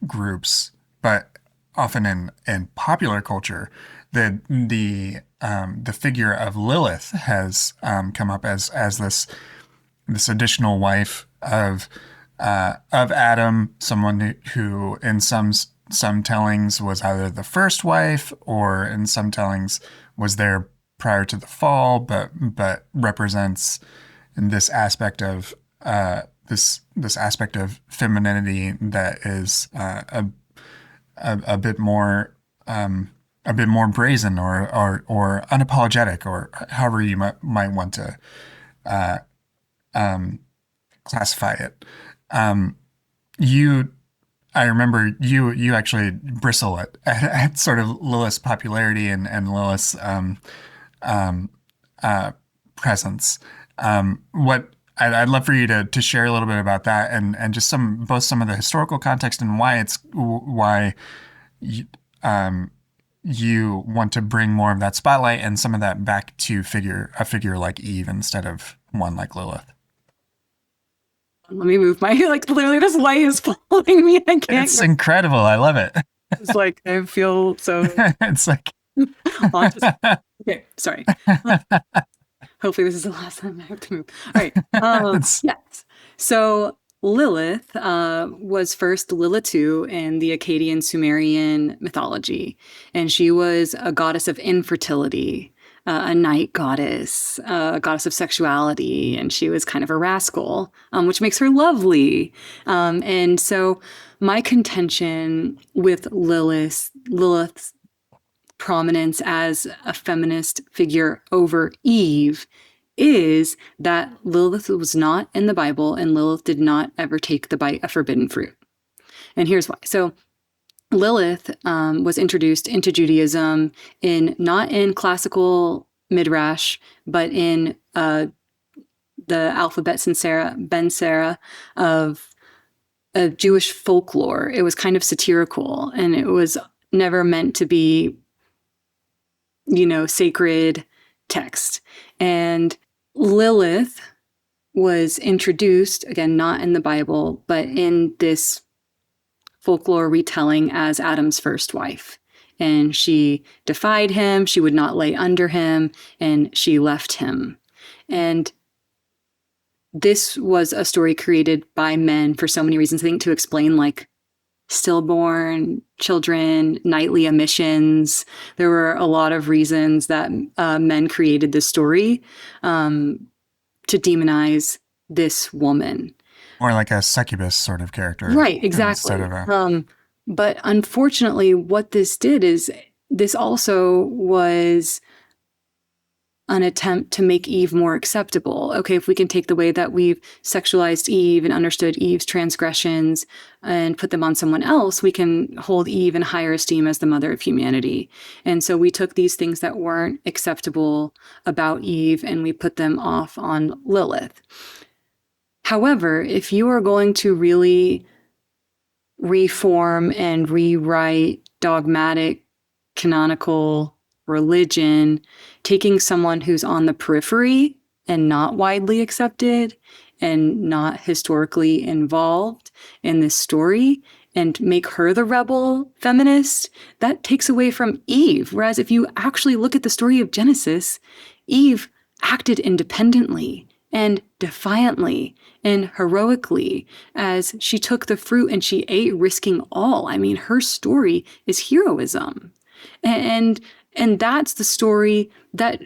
groups, but often in popular culture, the figure of Lilith has come up as this additional wife of Adam, someone who in some tellings was either the first wife or in some tellings was there prior to the fall, but represents this aspect of this aspect of femininity that is a bit more brazen or unapologetic, or however you might want to classify it. I remember you actually bristle at sort of Lilith's popularity and Lilith's presence. What I'd love for you to share a little bit about that and just both some of the historical context and why you want to bring more of that spotlight and some of that back to a figure like Eve instead of one like Lilith. Let me move my, literally this light is following me. I can't. It's incredible. I love it. It's like, I feel so. It's like. Okay, sorry. Hopefully this is the last time I have to move. All right. Yes. So Lilith was first Lilitu in the Akkadian Sumerian mythology, and she was a goddess of infertility, a night goddess, a goddess of sexuality, and she was kind of a rascal, which makes her lovely. And so my contention with Lilith's prominence as a feminist figure over Eve is that Lilith was not in the Bible, and Lilith did not ever take the bite of forbidden fruit. And here's why. So Lilith was introduced into Judaism not in classical midrash, but in the alphabet Ben Sera of Jewish folklore. It was kind of satirical, and it was never meant to be, sacred text. And Lilith was introduced, again, not in the Bible, but in this folklore retelling as Adam's first wife. And she defied him, she would not lay under him, and she left him. And this was a story created by men for so many reasons, I think, to explain stillborn children, nightly emissions. There were a lot of reasons that men created this story to demonize this woman. Or like a succubus sort of character. Right, exactly. But unfortunately, what this did is this also was an attempt to make Eve more acceptable. Okay, if we can take the way that we've sexualized Eve and understood Eve's transgressions and put them on someone else, we can hold Eve in higher esteem as the mother of humanity. And so we took these things that weren't acceptable about Eve and we put them off on Lilith. However, if you are going to really reform and rewrite dogmatic, canonical religion, taking someone who's on the periphery and not widely accepted and not historically involved in this story and make her the rebel feminist, that takes away from Eve. Whereas if you actually look at the story of Genesis, Eve acted independently and defiantly and heroically as she took the fruit and she ate, risking all. I mean, her story is heroism. And that's the story that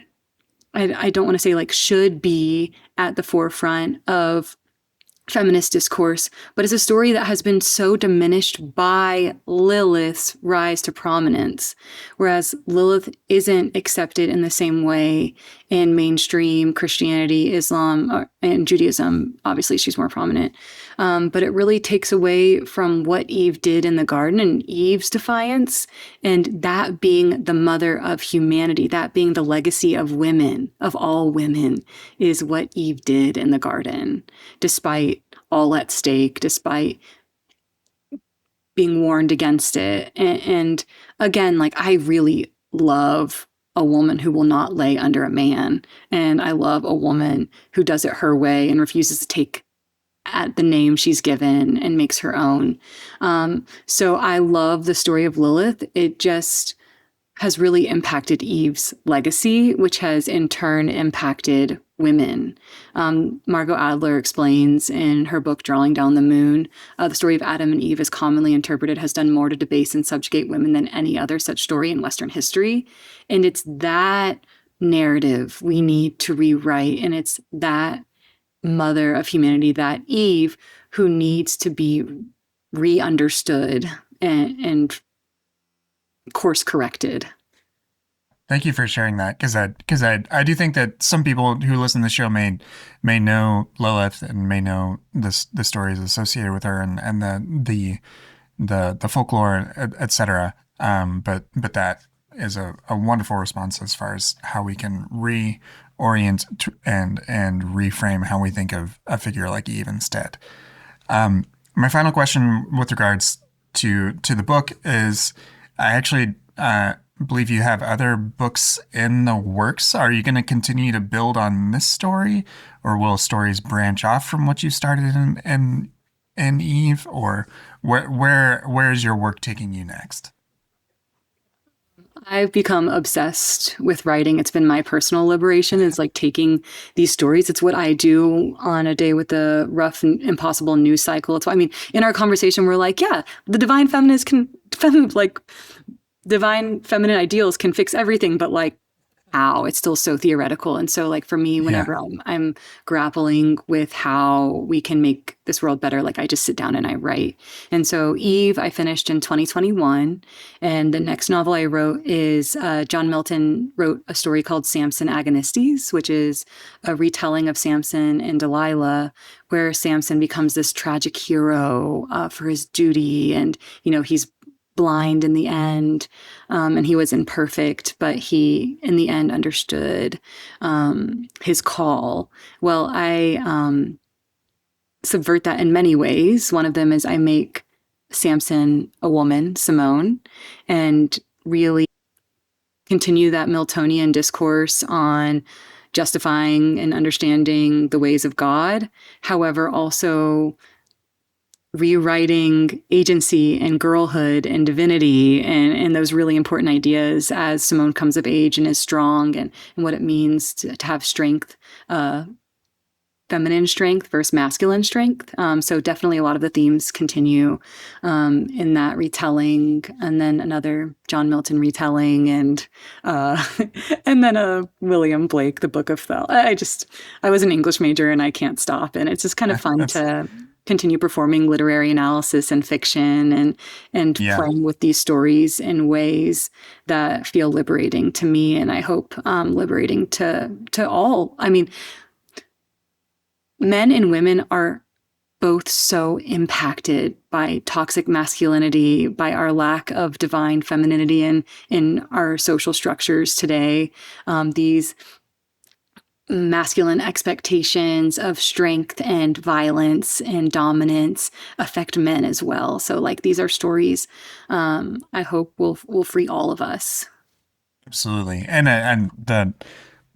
I don't want to say should be at the forefront of feminist discourse, but it's a story that has been so diminished by Lilith's rise to prominence. Whereas Lilith isn't accepted in the same way in mainstream Christianity, Islam, and Judaism. Obviously, she's more prominent. But it really takes away from what Eve did in the garden and Eve's defiance, and that being the mother of humanity, that being the legacy of women, of all women, is what Eve did in the garden, despite all at stake, despite being warned against it. And again, like, I really love a woman who will not lay under a man. And I love a woman who does it her way and refuses to take at the name she's given and makes her own. So I love the story of Lilith. It just has really impacted Eve's legacy, which has in turn impacted women. Margot Adler explains in her book, Drawing Down the Moon, the story of Adam and Eve is commonly interpreted has done more to debase and subjugate women than any other such story in Western history. And it's that narrative we need to rewrite. And it's that mother of humanity, that Eve, who needs to be re-understood and course corrected. Thank you for sharing that, because I do think that some people who listen to the show may know Lilith and may know the stories associated with her and the folklore, etc. But that is a wonderful response as far as how we can reorient and reframe how we think of a figure like Eve instead. My final question with regards to the book is, I actually believe you have other books in the works. Are you going to continue to build on this story, or will stories branch off from what you started in Eve, or where is your work taking you next? I've become obsessed with writing. It's been my personal liberation. It's like taking these stories. It's what I do on a day with the rough and impossible news cycle. It's why, I mean, in our conversation, we're like, yeah, the divine feminist divine feminine ideals can fix everything, but like, how? It's still so theoretical. And so, like, for me, whenever I'm grappling with how we can make this world better, like, I just sit down and I write. And so Eve, I finished in 2021. And the next novel I wrote is John Milton wrote a story called Samson Agonistes, which is a retelling of Samson and Delilah, where Samson becomes this tragic hero for his duty. And, you know, he's blind in the end, and he was imperfect, but he in the end understood his call. Well, I subvert that in many ways. One of them is I make Samson a woman, Simone, and really continue that Miltonian discourse on justifying and understanding the ways of God. However, also rewriting agency and girlhood and divinity and those really important ideas as Simone comes of age and is strong, and what it means to have strength, feminine strength versus masculine strength. So definitely a lot of the themes continue in that retelling, and then another John Milton retelling, and and then a William Blake, The Book of Thel. I was an English major and I can't stop, and it's just kind of fun to continue performing literary analysis and fiction and playing with these stories in ways that feel liberating to me, and I hope liberating to all. I mean, men and women are both so impacted by toxic masculinity, by our lack of divine femininity in our social structures today. These masculine expectations of strength and violence and dominance affect men as well. So, like, these are stories I hope will free all of us. Absolutely, and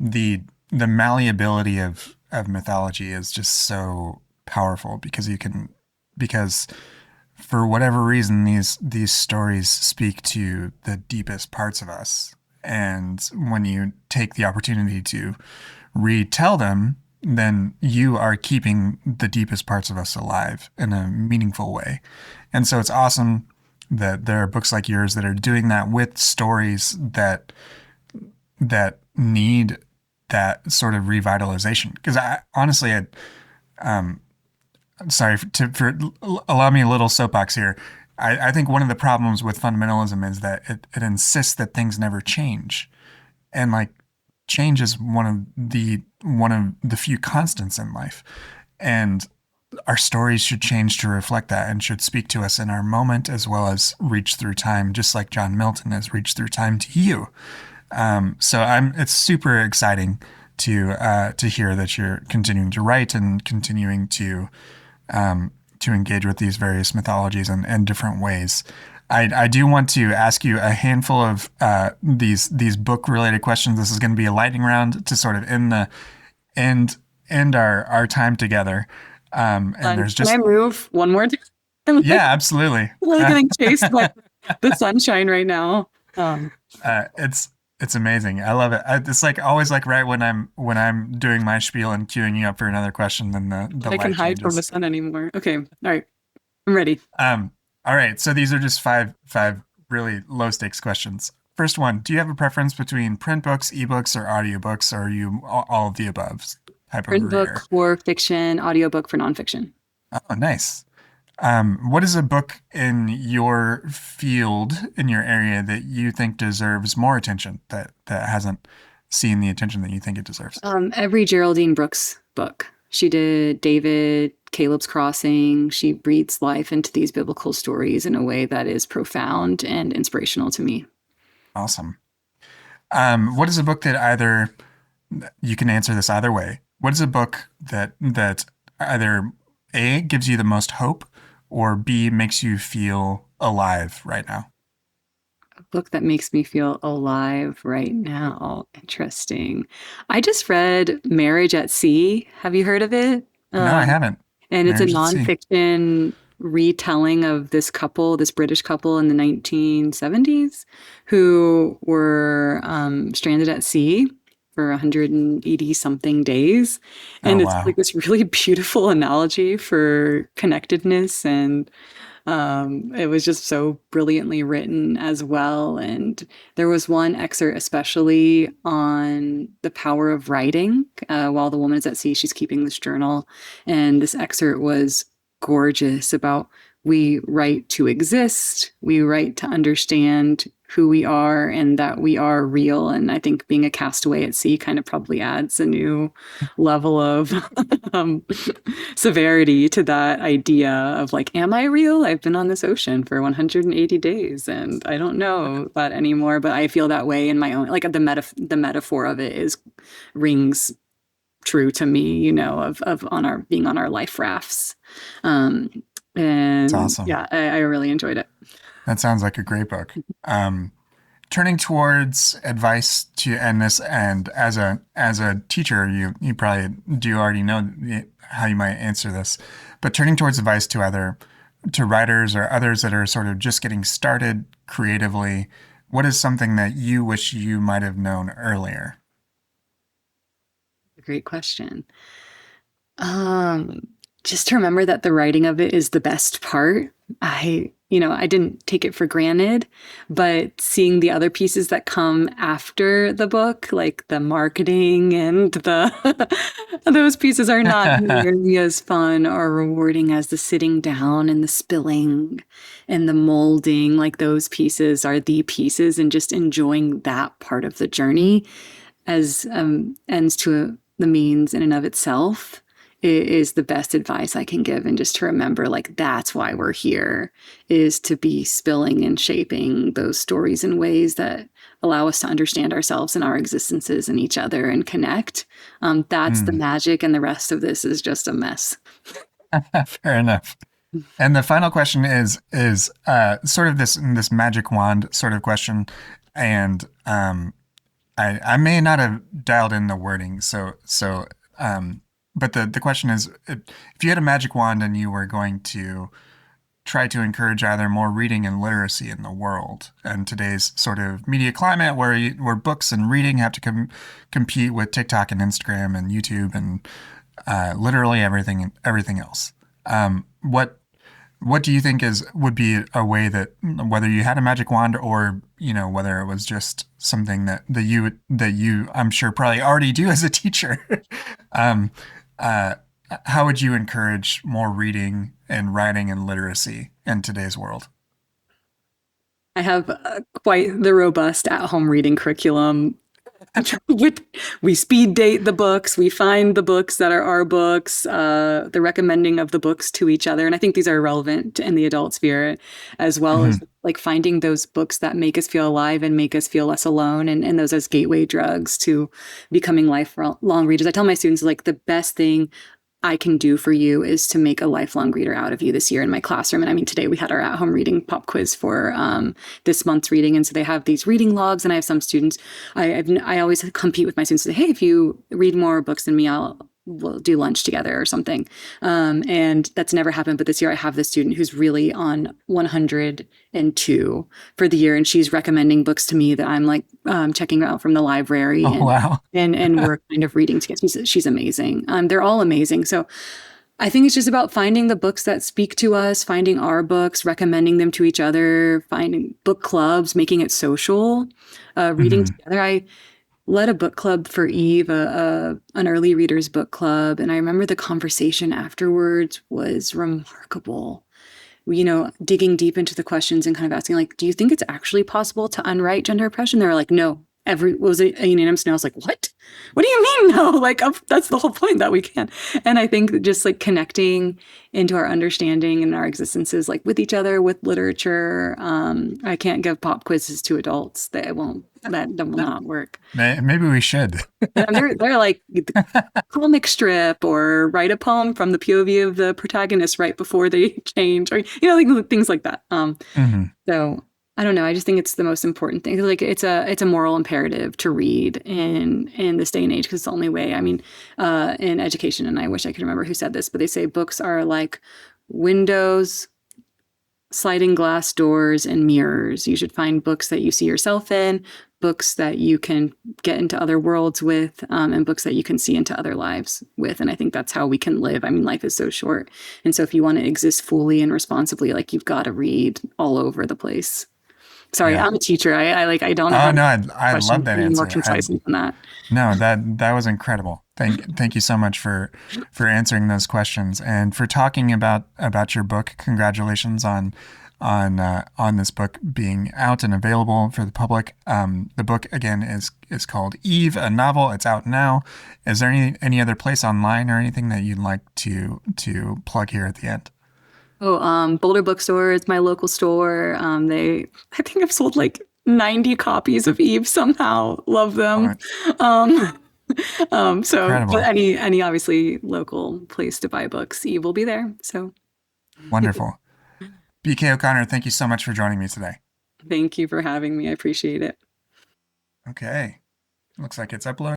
the malleability of mythology is just so powerful, because for whatever reason these stories speak to the deepest parts of us, and when you take the opportunity to retell them, then you are keeping the deepest parts of us alive in a meaningful way. And so it's awesome that there are books like yours that are doing that with stories that need that sort of revitalization. Because I honestly, sorry for allow me a little soapbox here. I think one of the problems with fundamentalism is that it insists that things never change, and like change is one of the few constants in life, and our stories should change to reflect that and should speak to us in our moment as well as reach through time, just like John Milton has reached through time to you. So it's super exciting to hear that you're continuing to write and continuing to engage with these various mythologies and different ways. I do want to ask you a handful of these book related questions. This is going to be a lightning round to sort of end our time together. And there's Can just I move one more time? I'm yeah, absolutely. like getting chased by the sunshine right now. It's amazing. I love it. It's like always like right when I'm doing my spiel and queuing you up for another question, then the I can light hide from the changes. sun anymore. Okay. All right. I'm ready. All right. So these are just five really low stakes questions. First one: do you have a preference between print books, ebooks, or audiobooks? Or are you all of the above type of Print reader? book for fiction, audiobook for nonfiction. Oh, nice. What is a book in your field, in your area, that you think deserves more attention that hasn't seen the attention that you think it deserves? Every Geraldine Brooks book. She did David, Caleb's Crossing. She breathes life into these biblical stories in a way that is profound and inspirational to me. Awesome. What is a book that either you can answer this either way? What is a book that either A gives you the most hope or B makes you feel alive right now? A book that makes me feel alive right now. Interesting. I just read Marriage at Sea. Have you heard of it? No, I Um, haven't. and it's a Marriage at Sea. nonfiction retelling of this couple, this British couple in the 1970s, who were stranded at sea for 180 something days. Oh And it's wow. like this really beautiful analogy for connectedness, and it was just so brilliantly written as well. And there was one excerpt, especially on the power of writing. While the woman is at sea, she's keeping this journal. And this excerpt was gorgeous about we write to exist, we write to understand who we are and that we are real. And I think being a castaway at sea kind of probably adds a new level of um, severity to that idea of like, am I real? I've been on this ocean for 180 days and I don't know that anymore, but I feel that way in my own, like the metaphor of it is rings true to me, you know, of on our being on our life rafts. Um, It's and awesome. yeah, I really enjoyed it. That sounds like a great book. Turning towards advice to end this, and as a teacher, you probably do already know how you might answer this, but turning towards advice to either to writers or others that are sort of just getting started creatively, what is something that you wish you might have known earlier? Great question. Um, just to remember that the writing of it is the best part. I didn't take it for granted, but seeing the other pieces that come after the book, like the marketing and the those pieces are not nearly as fun or rewarding as the sitting down and the spilling and the molding. Like those pieces are the pieces, and just enjoying that part of the journey as ends to the means in and of itself is the best advice I can give. And just to remember, like, that's why we're here, is to be spilling and shaping those stories in ways that allow us to understand ourselves and our existences and each other and connect. That's the Hmm. magic, and the rest of this is just a mess. Fair enough. And the final question is sort of this magic wand sort of question, and I may not have dialed in the wording, but the question is, if you had a magic wand and you were going to try to encourage either more reading and literacy in the world, and today's sort of media climate where books and reading have to compete with TikTok and Instagram and YouTube and literally everything else. What do you think would be a way that whether you had a magic wand or whether it was just something that you I'm sure probably already do as a teacher, um, uh, how would you encourage more reading and writing and literacy in today's world? I have quite the robust at-home reading curriculum. We speed date the books. We find the books that are our books, the recommending of the books to each other. And I think these are relevant in the adult sphere, as well as Mhm. like finding those books that make us feel alive and make us feel less alone, and those as gateway drugs to becoming lifelong readers. I tell my students, like, the best thing I can do for you is to make a lifelong reader out of you this year in my classroom. And I mean, today we had our at-home reading pop quiz for this month's reading, and so they have these reading logs. And I have some students. I always compete with my students. Say, hey, if you read more books than me, we'll do lunch together or something. And that's never happened. But this year I have this student who's really on 102 for the year, and she's recommending books to me that I'm like checking out from the library. Oh, wow. And we're kind of reading together. She's amazing. They're all amazing. So I think it's just about finding the books that speak to us, finding our books, recommending them to each other, finding book clubs, making it social, reading Mhm. together. I led a book club for Eve, an early readers book club, and I remember the conversation afterwards was remarkable. Digging deep into the questions and kind of asking, like, do you think it's actually possible to unwrite gender oppression? They were like, no. Was it a unanimous? And I was like, what? What do you mean no? Like, that's the whole point, that we can. And I think just like connecting into our understanding and our existences, like with each other, with literature. I can't give pop quizzes to adults. That will not work. Maybe we should. They're like comic strip, or write a poem from the POV of the protagonist right before they change, or like things like that. Mhm. So I don't know. I just think it's the most important thing. Like, it's a moral imperative to read in this day and age, because it's the only way. I mean, in education, and I wish I could remember who said this, but they say books are like windows, sliding glass doors, and mirrors. You should find books that you see yourself in, books that you can get into other worlds with, and books that you can see into other lives with. And I think that's how we can live. I mean, life is so short. And so if you want to exist fully and responsibly, like, you've got to read all over the place. Sorry, Yeah. I'm a teacher. I don't know Oh how no, to I love question that any more answer. concise than that. No, that was incredible. Thank you so much for answering those questions and for talking about your book. Congratulations on this book being out and available for the public. The book again is called Eve, a novel. It's out now. Is there any other place online or anything that you'd like to plug here at the end? Oh, Boulder Bookstore is my local store. I think I've sold like 90 copies of Eve somehow. Love them. Um, but Incredible. any obviously local place to buy books, Eve will be there. So Wonderful. BK O'Connor, thank you so much for joining me today. thank you for having me. I appreciate it. Okay. Looks like it's uploading.